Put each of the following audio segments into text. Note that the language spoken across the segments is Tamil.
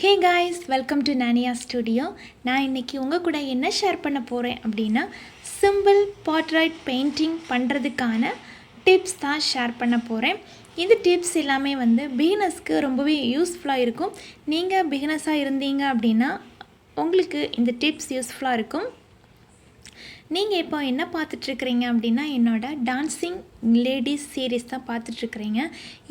Hey guys, welcome to Nania Studio. நான் இன்னைக்கு உங்க கூட என்ன ஷேர் பண்ண போறேன் அப்படினா சிம்பிள் portrait painting பண்றதுக்கான டிப்ஸ் தான் ஷேர் பண்ண போறேன். இந்த டிப்ஸ் எல்லாமே வந்து beginnersக்கு ரொம்பவே யூஸ்ஃபுல்லா இருக்கும். நீங்க beginnersா இருந்தீங்க அப்படினா உங்களுக்கு இந்த டிப்ஸ் யூஸ்ஃபுல்லா இருக்கும். நீங்கள் இப்போ என்ன பார்த்துட்ருக்கிறீங்க அப்படின்னா என்னோட டான்சிங் லேடிஸ் சீரீஸ் தான் பார்த்துட்ருக்கிறீங்க.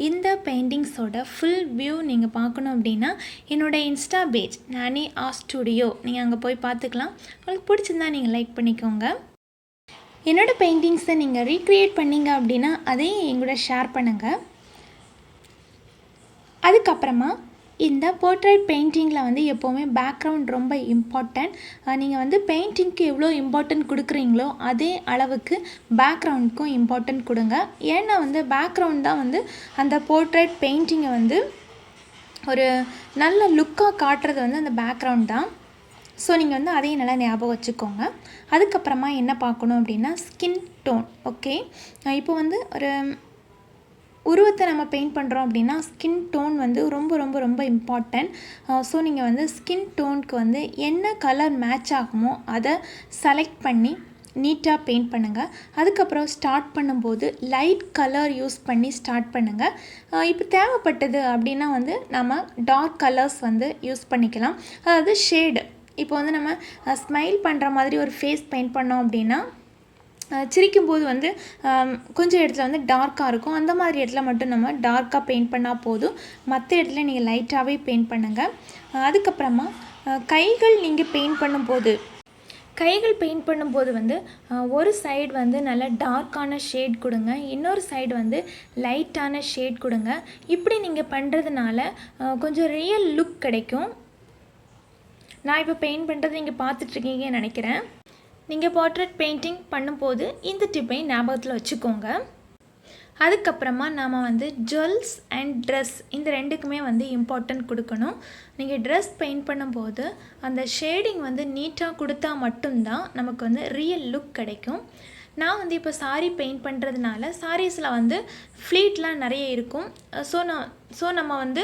இந்த பெயிண்டிங்ஸோட ஃபுல் வியூ நீங்கள் பார்க்கணும் அப்படின்னா என்னோடய இன்ஸ்டா பேஜ் நானி ஸ்டுடியோ நீங்கள் அங்கே போய் பார்த்துக்கலாம். உங்களுக்கு பிடிச்சிருந்தா நீங்கள் லைக் பண்ணிக்கோங்க. என்னோடய பெயிண்டிங்ஸை நீங்கள் ரீக்ரியேட் பண்ணிங்க அப்படின்னா அதையும் எங்கூட ஷேர் பண்ணுங்கள். அதுக்கப்புறமா இந்த போர்ட்ரைட் பெயிண்டிங்கில் வந்து எப்போவுமே பேக்ரவுண்ட் ரொம்ப இம்பார்ட்டன்ட். நீங்கள் வந்து பெயிண்டிங்க்கு எவ்வளோ இம்பார்ட்டன்ட் கொடுக்குறீங்களோ அதே அளவுக்கு பேக்ரவுண்டுக்கும் இம்பார்ட்டன்ட் கொடுங்க. ஏன்னா வந்து பேக்ரவுண்ட் தான் வந்து அந்த போர்ட்ரைட் பெயிண்டிங்கை வந்து ஒரு நல்ல லுக்காக காட்டுறது வந்து அந்த பேக்ரவுண்ட் தான். ஸோ நீங்கள் வந்து அதையும் நல்லா ஞாபகம் வச்சுக்கோங்க. அதுக்கப்புறமா என்ன பார்க்கணும் அப்படின்னா ஸ்கின் டோன். ஓகே, இப்போ வந்து ஒரு உருவத்தை நம்ம பெயிண்ட் பண்ணுறோம் அப்படின்னா ஸ்கின் டோன் வந்து ரொம்ப ரொம்ப ரொம்ப இம்பார்ட்டன்ட். ஸோ நீங்கள் வந்து ஸ்கின் டோனுக்கு வந்து என்ன கலர் மேட்ச் ஆகுமோ அதை செலக்ட் பண்ணி நீட்டாக பெயிண்ட் பண்ணுங்கள். அதுக்கப்புறம் ஸ்டார்ட் பண்ணும்போது லைட் கலர் யூஸ் பண்ணி ஸ்டார்ட் பண்ணுங்கள். இப்போ தேவைப்பட்டது அப்படின்னா வந்து நம்ம டார்க் கலர்ஸ் வந்து யூஸ் பண்ணிக்கலாம். அதாவது ஷேடு, இப்போ வந்து நம்ம ஸ்மைல் பண்ணுற மாதிரி ஒரு ஃபேஸ் பெயிண்ட் பண்ணோம் அப்படின்னா சிரிக்கும்போது வந்து கொஞ்சம் இடத்துல வந்து டார்க்காக இருக்கும். அந்த மாதிரி இடத்துல மட்டும் நம்ம டார்க்காக பெயிண்ட் பண்ணால் போதும். மற்ற இடத்துல நீங்கள் லைட்டாகவே பெயிண்ட் பண்ணுங்கள். அதுக்கப்புறமா கைகள் நீங்கள் பெயிண்ட் பண்ணும்போது வந்து ஒரு சைடு வந்து நல்ல டார்க்கான ஷேட் கொடுங்க, இன்னொரு சைடு வந்து லைட்டான ஷேட் கொடுங்க. இப்படி நீங்கள் பண்ணுறதுனால கொஞ்சம் ரியல் லுக் கிடைக்கும். நான் இப்போ பெயிண்ட் பண்ணுறது நீங்கள் பார்த்துட்ருக்கீங்கன்னு நினைக்கிறேன். நீங்கள் போர்ட்ரேட் பெயிண்டிங் பண்ணும்போது இந்த டிப்பை ஞாபகத்தில் வச்சுக்கோங்க. அதுக்கப்புறமா நாம் வந்து ஜுவல்ஸ் அண்ட் ட்ரெஸ் இந்த ரெண்டுக்குமே வந்து இம்பார்ட்டன்ட் கொடுக்கணும். நீங்கள் ட்ரெஸ் பெயிண்ட் பண்ணும்போது அந்த ஷேடிங் வந்து நீட்டாக கொடுத்தா மட்டும்தான் நமக்கு வந்து ரியல் லுக் கிடைக்கும். நான் வந்து இப்போ சாரீ பெயிண்ட் பண்ணுறதுனால சாரீஸில் வந்து ஃப்ளீட்லாம் நிறைய இருக்கும். ஸோ நம்ம வந்து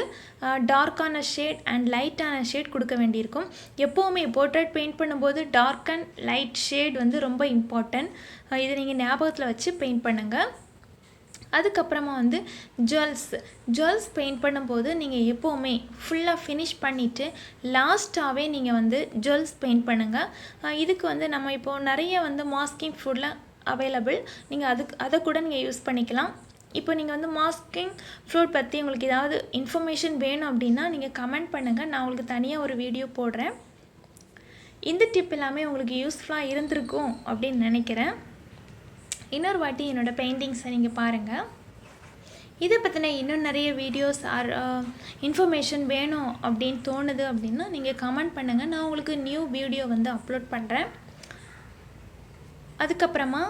டார்க்கான ஷேட் அண்ட் லைட்டான ஷேட் கொடுக்க வேண்டியிருக்கும். எப்போவுமே போர்ட்ரேட் பெயிண்ட் பண்ணும்போது டார்க் அண்ட் லைட் ஷேட் வந்து ரொம்ப இம்பார்ட்டன்ட். இதை நீங்கள் ஞாபகத்தில் வச்சு பெயிண்ட் பண்ணுங்கள். அதுக்கப்புறமா வந்து ஜுவல்ஸ் பெயிண்ட் பண்ணும்போது நீங்கள் எப்போவுமே ஃபுல்லாக ஃபினிஷ் பண்ணிவிட்டு லாஸ்ட்டாகவே நீங்கள் வந்து ஜுவல்ஸ் பெயிண்ட் பண்ணுங்கள். இதுக்கு வந்து நம்ம இப்போது நிறைய வந்து மாஸ்கிங் ஃபுட்டில் அவைலபிள், நீங்கள் அதை கூட நீங்கள் யூஸ் பண்ணிக்கலாம். இப்போ நீங்கள் வந்து மாஸ்கிங் ஃப்ளூட் பற்றி உங்களுக்கு ஏதாவது இன்ஃபர்மேஷன் வேணும் அப்படின்னா நீங்கள் கமெண்ட் பண்ணுங்கள், நான் உங்களுக்கு தனியாக ஒரு வீடியோ போடுறேன். இந்த டிப் எல்லாமே உங்களுக்கு யூஸ்ஃபுல்லாக இருந்திருக்கும் அப்படின்னு நினைக்கிறேன். இன்னொரு வாட்டி என்னோடய பெயிண்டிங்ஸை நீங்கள் பாருங்கள். இதை பற்றின இன்னும் நிறைய வீடியோஸ் இன்ஃபர்மேஷன் வேணும் அப்படின்னு தோணுது அப்படின்னா நீங்கள் கமெண்ட் பண்ணுங்கள், நான் உங்களுக்கு நியூ வீடியோ வந்து அப்லோட் பண்ணுறேன். அதுக்கப்புறமா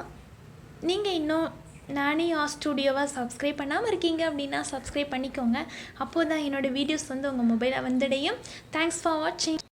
நீங்கள் இன்னும் நானி ஸ்டுடியோவை சப்ஸ்கிரைப் பண்ணாமல் இருக்கீங்க அப்படின்னா சப்ஸ்கிரைப் பண்ணிக்கோங்க. அப்போது தான் என்னோடய வீடியோஸ் வந்து உங்கள் மொபைலில் வந்துடையும். தேங்க்ஸ் ஃபார் வாட்சிங்.